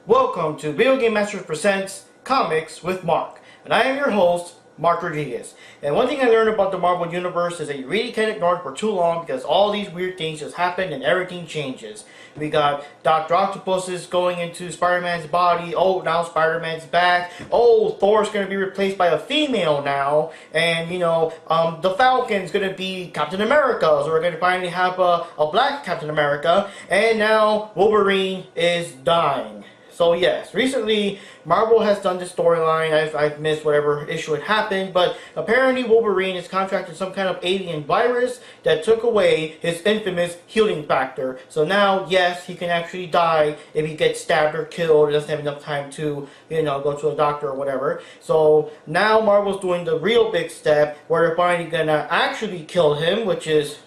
Welcome to Video Game Masters Presents Comics with Mark, and I am your host, Mark Rodriguez. And one thing I learned about the Marvel Universe is that you really can't ignore it for too long because all these weird things just happen and everything changes. We got Dr. Octopus going into Spider-Man's body. Oh, now Spider-Man's back. Oh, Thor's going to be replaced by a female now. And, the Falcon's going to be Captain America. So we're going to finally have a black Captain America. And now Wolverine is dying. So yes, recently Marvel has done this storyline. I've missed whatever issue it happened, but apparently Wolverine is contracted some kind of alien virus that took away his infamous healing factor. So now, yes, he can actually die if he gets stabbed or killed. He doesn't have enough time to, go to a doctor or whatever. So now Marvel's doing the real big step where they're finally gonna actually kill him, which is,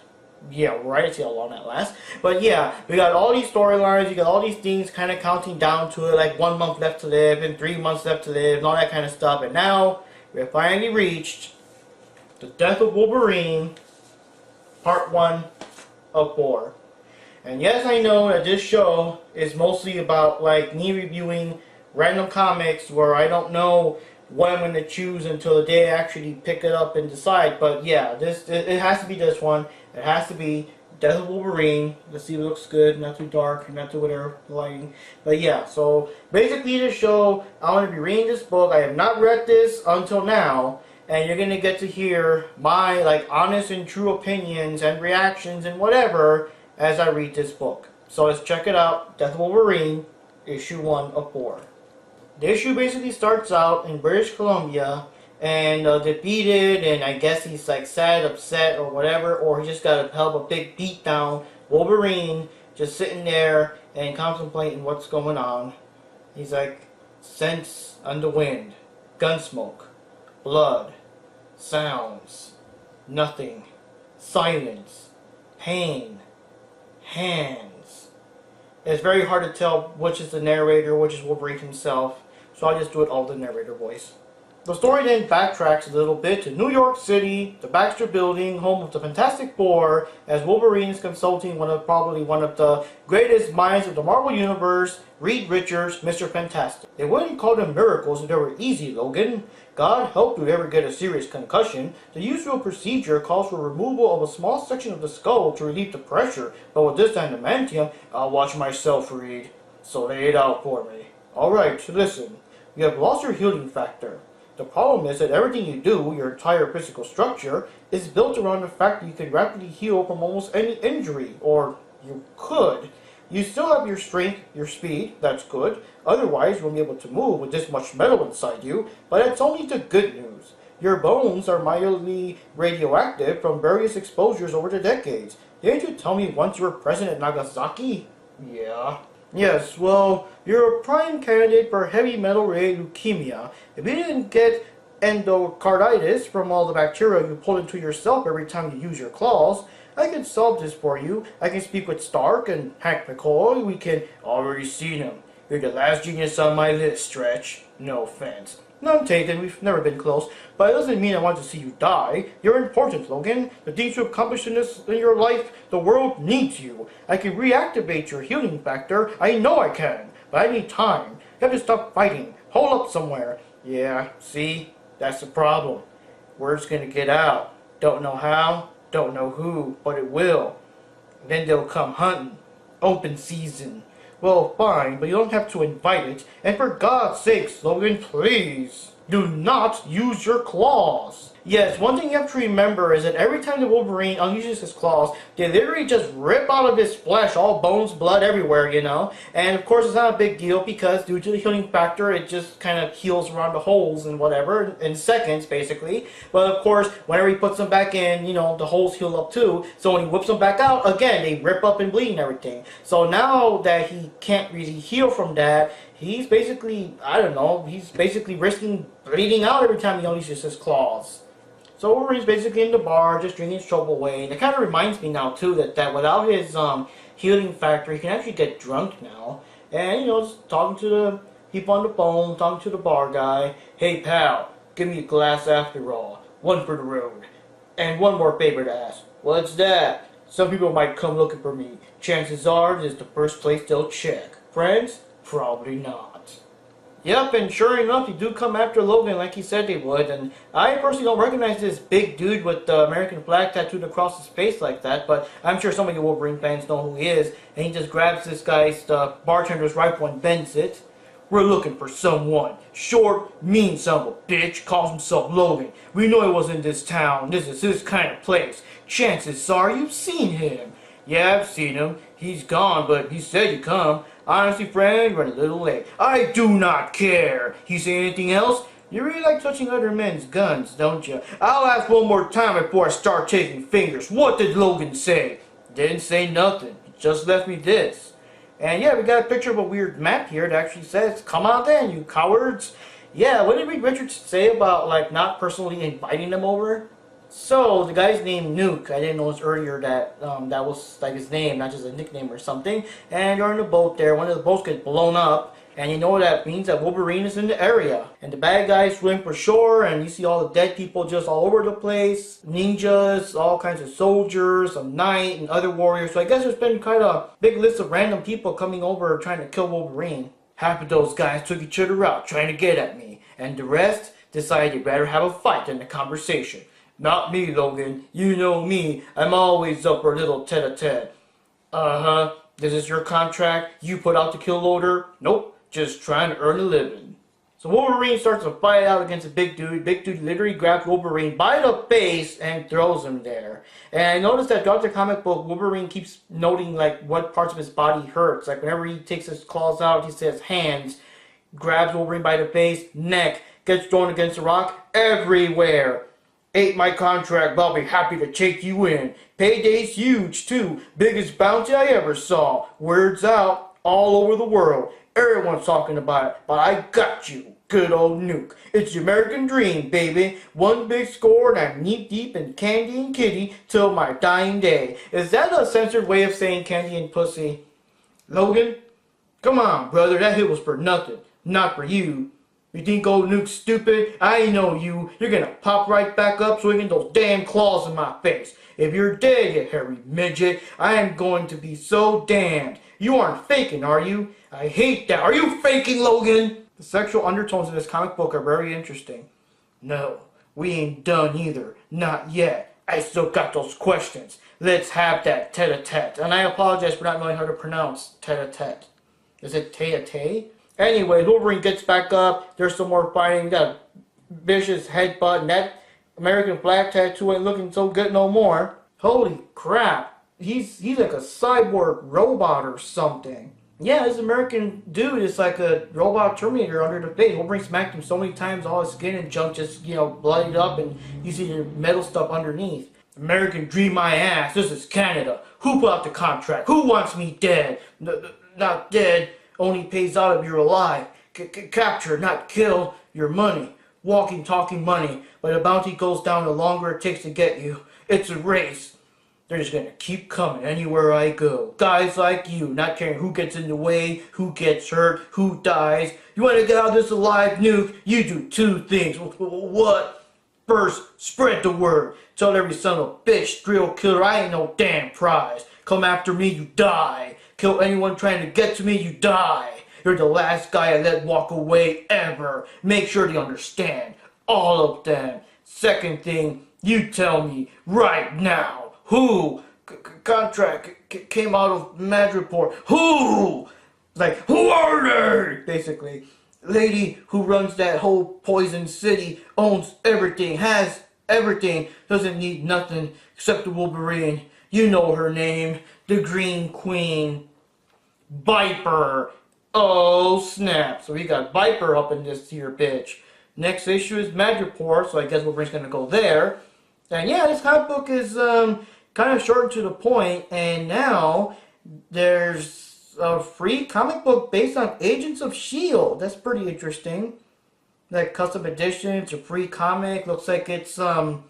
yeah, right, see how long that lasts. But yeah, we got all these storylines, you got all these things kind of counting down to it, like 1 month left to live, and 3 months left to live, and all that kind of stuff. And now, we have finally reached the Death of Wolverine, Part 1 of 4. And yes, I know that this show is mostly about, like, me reviewing random comics where I don't know what I'm going to choose until the day I actually pick it up and decide. But yeah, it has to be this one. It has to be Death of Wolverine. Let's see if it looks good, not too dark, not too whatever lighting. But yeah, so basically this show, I'm going to be reading this book. I have not read this until now, and you're going to get to hear my honest and true opinions and reactions and whatever as I read this book. So let's check it out. Death of Wolverine, issue 1 of 4. The issue basically starts out in British Columbia, and defeated, and I guess he's sad, upset, or whatever, or he just got a hell of a big beat down. Wolverine just sitting there and contemplating what's going on. He's like, scents on the wind, gunsmoke, blood, sounds, nothing, silence, pain, hands. It's very hard to tell which is the narrator, which is Wolverine himself, so I'll just do it all the narrator voice. The story then backtracks a little bit to New York City, the Baxter Building, home of the Fantastic Four, as Wolverine is consulting probably one of the greatest minds of the Marvel Universe, Reed Richards, Mr. Fantastic. They wouldn't call them miracles if they were easy, Logan. God help you ever get a serious concussion. The usual procedure calls for removal of a small section of the skull to relieve the pressure, but with this adamantium, I'll watch myself, Reed. So lay it out for me. Alright, listen. You have lost your healing factor. The problem is that everything you do, your entire physical structure, is built around the fact that you can rapidly heal from almost any injury, or you could. You still have your strength, your speed, that's good. Otherwise, you won't be able to move with this much metal inside you, but that's only the good news. Your bones are mildly radioactive from various exposures over the decades. Didn't you tell me once you were present at Nagasaki? Yeah. Yes, well, you're a prime candidate for heavy metal-related leukemia. If you didn't get endocarditis from all the bacteria you pull into yourself every time you use your claws, I can solve this for you. I can speak with Stark and Hank McCoy. We can already see him. You're the last genius on my list, Stretch. No offense. None taken, we've never been close, but it doesn't mean I want to see you die. You're important, Logan. The things you accomplished in your life, the world needs you. I can reactivate your healing factor. I know I can, but I need time. You have to stop fighting. Hold up somewhere. Yeah, see? That's the problem. Word's gonna get out. Don't know how, don't know who, but it will. Then they'll come hunting. Open season. Well, fine, but you don't have to invite it. And for God's sakes, Logan, please, do not use your claws. Yes, one thing you have to remember is that every time the Wolverine uses his claws, they literally just rip out of his flesh, all bones, blood everywhere, And of course, it's not a big deal because due to the healing factor, it just kind of heals around the holes and whatever, in seconds, basically. But of course, whenever he puts them back in, the holes heal up too. So when he whips them back out, again, they rip up and bleed and everything. So now that he can't really heal from that, he's basically, he's basically risking bleeding out every time he uses his claws. So Wolverine's basically in the bar, just drinking his trouble away. And it kind of reminds me now, too, that without his healing factor, he can actually get drunk now. And, just talking to the people on the phone, talking to the bar guy. Hey, pal, give me a glass after all. One for the road. And one more favor to ask. What's that? Some people might come looking for me. Chances are, this is the first place they'll check. Friends? Probably not. Yep, and sure enough, they do come after Logan like he said they would. And I personally don't recognize this big dude with the American flag tattooed across his face like that, but I'm sure some of you Wolverine fans know who he is. And he just grabs this guy's bartender's rifle and bends it. We're looking for someone. Short, mean son of a bitch, calls himself Logan. We know he was in this town. This is his kind of place. Chances are you've seen him. Yeah, I've seen him. He's gone, but he said he'd come. Honestly, friend, you're running a little late. I do not care. He say anything else? You really like touching other men's guns, don't you? I'll ask one more time before I start taking fingers. What did Logan say? Didn't say nothing. He just left me this. And yeah, we got a picture of a weird map here that actually says, "Come on then, you cowards." Yeah, what did Reed Richards say about, like, not personally inviting them over? So, the guy's named Nuke. I didn't notice earlier that that was, like, his name, not just a nickname or something. And you're in the boat there. One of the boats gets blown up. And you know what that means? That Wolverine is in the area. And the bad guys swim for shore, and you see all the dead people just all over the place. Ninjas, all kinds of soldiers, a knight, and other warriors. So I guess there's been kind of a big list of random people coming over trying to kill Wolverine. Half of those guys took each other out trying to get at me. And the rest decided they'd rather have a fight than a conversation. Not me, Logan. You know me. I'm always up for a little tete-a-tete. Uh-huh. This is your contract? You put out the kill loader? Nope. Just trying to earn a living. So Wolverine starts to fight out against a big dude. Big dude literally grabs Wolverine by the face and throws him there. And I noticed that throughout the comic book, Wolverine keeps noting like what parts of his body hurts. Like whenever he takes his claws out, he says hands, grabs Wolverine by the face, neck, gets thrown against a rock, everywhere. Ate my contract, but I'll be happy to take you in. Payday's huge too. Biggest bounty I ever saw. Words out all over the world. Everyone's talking about it, but I got you, good old Nuke. It's the American dream, baby. One big score and I'm knee deep in candy and kitty till my dying day. Is that a censored way of saying candy and pussy? Logan? Come on, brother, that hit was for nothing. Not for you. You think old Nuke's stupid? I know you. You're gonna pop right back up swinging those damn claws in my face. If you're dead, you hairy midget, I am going to be so damned. You aren't faking, are you? I hate that. Are you faking, Logan? The sexual undertones in this comic book are very interesting. No, we ain't done either. Not yet. I still got those questions. Let's have that tete-a-tete. And I apologize for not knowing how to pronounce tete-a-tete. Is it tete-a-tete? Anyway, Wolverine gets back up. There's some more fighting. We got a vicious headbutt. And that American flag tattoo ain't looking so good no more. Holy crap. He's like a cyborg robot or something. Yeah, this American dude is like a robot Terminator under the face. Wolverine smacked him so many times, all his skin and junk just, bloodied up, and you see the metal stuff underneath. American dream my ass. This is Canada. Who put out the contract? Who wants me dead? Not dead. Only pays out if you're alive. Capture, not kill. Your money. Walking, talking money. But the bounty goes down the longer it takes to get you. It's a race. They're just gonna keep coming anywhere I go. Guys like you, not caring who gets in the way, who gets hurt, who dies. You wanna get out of this alive, Nuke? You do two things. What? First, spread the word. Tell every son of a bitch, thrill killer, I ain't no damn prize. Come after me, you die. Kill anyone trying to get to me, you die. You're the last guy I let walk away ever. Make sure they understand. All of them. Second thing, you tell me right now. Who? Contract came out of Madripoor. Who? Like, who are they? Basically. Lady who runs that whole poison city, owns everything, has everything, doesn't need nothing except the Wolverine. You know her name. The Green Queen. Viper. Oh, snap. So we got Viper up in this here bitch. Next issue is Madripoor, so I guess Wolverine's gonna go there. And yeah, this comic book is kind of short and to the point, and now there's a free comic book based on Agents of S.H.I.E.L.D. That's pretty interesting. Like custom edition, it's a free comic. Looks like it's gonna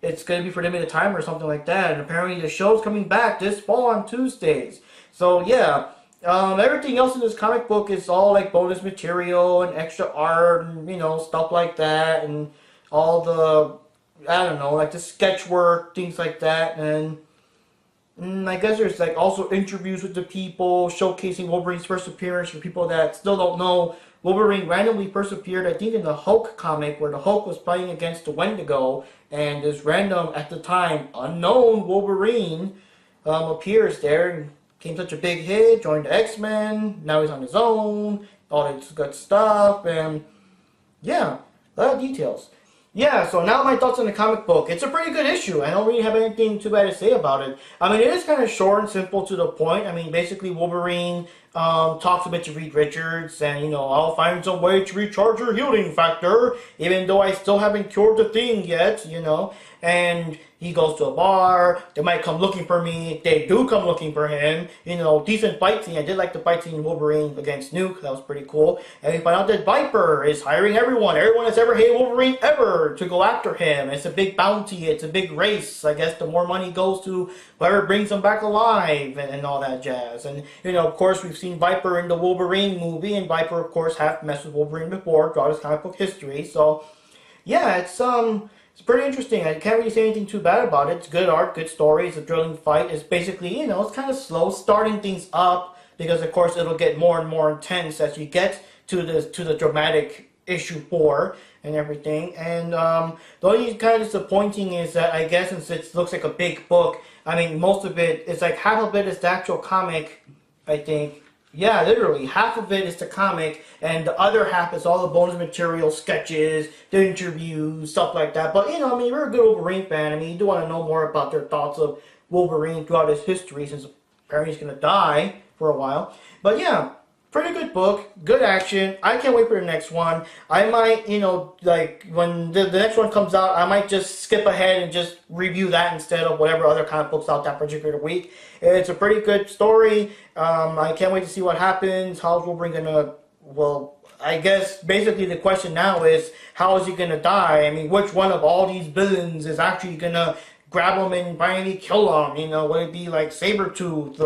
be for limited time or something like that. And apparently the show's coming back this fall on Tuesdays. So yeah, everything else in this comic book is all like bonus material and extra art and stuff like that, and all the, I don't know, like the sketch work, things like that. And I guess there's like also interviews with the people showcasing Wolverine's first appearance. For people that still don't know, Wolverine randomly first appeared, I think, in the Hulk comic where the Hulk was fighting against the Wendigo, and this random, at the time, unknown Wolverine appears there and became such a big hit, joined the X-Men, now he's on his own, all this good stuff, and yeah, a lot of details. Yeah, so now my thoughts on the comic book. It's a pretty good issue. I don't really have anything too bad to say about it. I mean, it is kind of short and simple to the point. I mean, basically Wolverine talks a bit to Reed Richards, and, you know, I'll find some way to recharge your healing factor, even though I still haven't cured the thing yet, you know. And he goes to a bar. They might come looking for me. They do come looking for him. You know, decent fight scene. I did like the fight scene in Wolverine against Nuke. That was pretty cool. And we find out that Viper is hiring everyone that's ever hated Wolverine ever to go after him. It's a big bounty. It's a big race. I guess the more money goes to whoever brings him back alive and all that jazz. And, you know, of course, we've seen Viper in the Wolverine movie. And Viper, of course, have messed with Wolverine before throughout his comic book history. So, yeah, it's pretty interesting. I can't really say anything too bad about it. It's good art, good story. It's a thrilling fight. It's basically, you know, it's kind of slow starting things up because, of course, it'll get more and more intense as you get to the dramatic issue 4 and everything. And the only kind of disappointing is that I guess since it looks like a big book, I mean, most of it, it's like half of it is the actual comic, I think. Yeah, literally. Half of it is the comic, and the other half is all the bonus material, sketches, the interviews, stuff like that. But, you know, I mean, you're a good Wolverine fan. I mean, you do want to know more about their thoughts of Wolverine throughout his history, since apparently he's going to die for a while. But, yeah, pretty good book, good action. I can't wait for the next one. I might, you know, like, when the next one comes out, I might just skip ahead and just review that instead of whatever other comic books out that particular week. It's a pretty good story. I can't wait to see what happens. How's Wolverine gonna, well, I guess basically the question now is, how is he gonna die? I mean, which one of all these villains is actually gonna grab him and finally kill him? You know, would it be like Sabretooth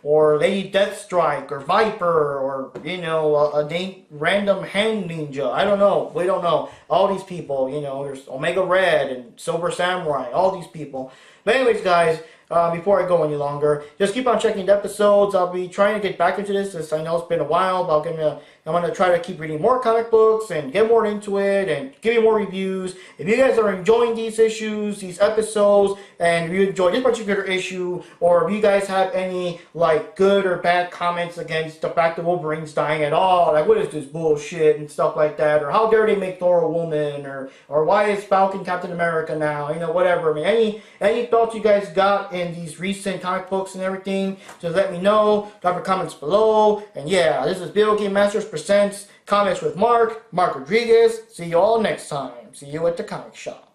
or Lady Deathstrike or Viper or, you know, a random hand ninja? I don't know. We don't know. All these people, you know, there's Omega Red and Silver Samurai, all these people. But anyways, guys, before I go any longer, just keep on checking the episodes. I'll be trying to get back into this, as I know it's been a while, but I'm gonna try to keep reading more comic books and get more into it and give you more reviews. If you guys are enjoying these issues, these episodes, and you enjoy this particular issue, or if you guys have any like good or bad comments against the fact that Wolverine's dying at all, like what is this bullshit and stuff like that, or how dare they make Thor a woman, or why is Falcon Captain America now, you know, whatever. I mean, any thoughts you guys got in these recent comic books and everything, just let me know. Drop your comments below. And yeah, this is Video Game Masters Presents Comics with Mark Rodriguez. See you all next time. See you at the comic shop.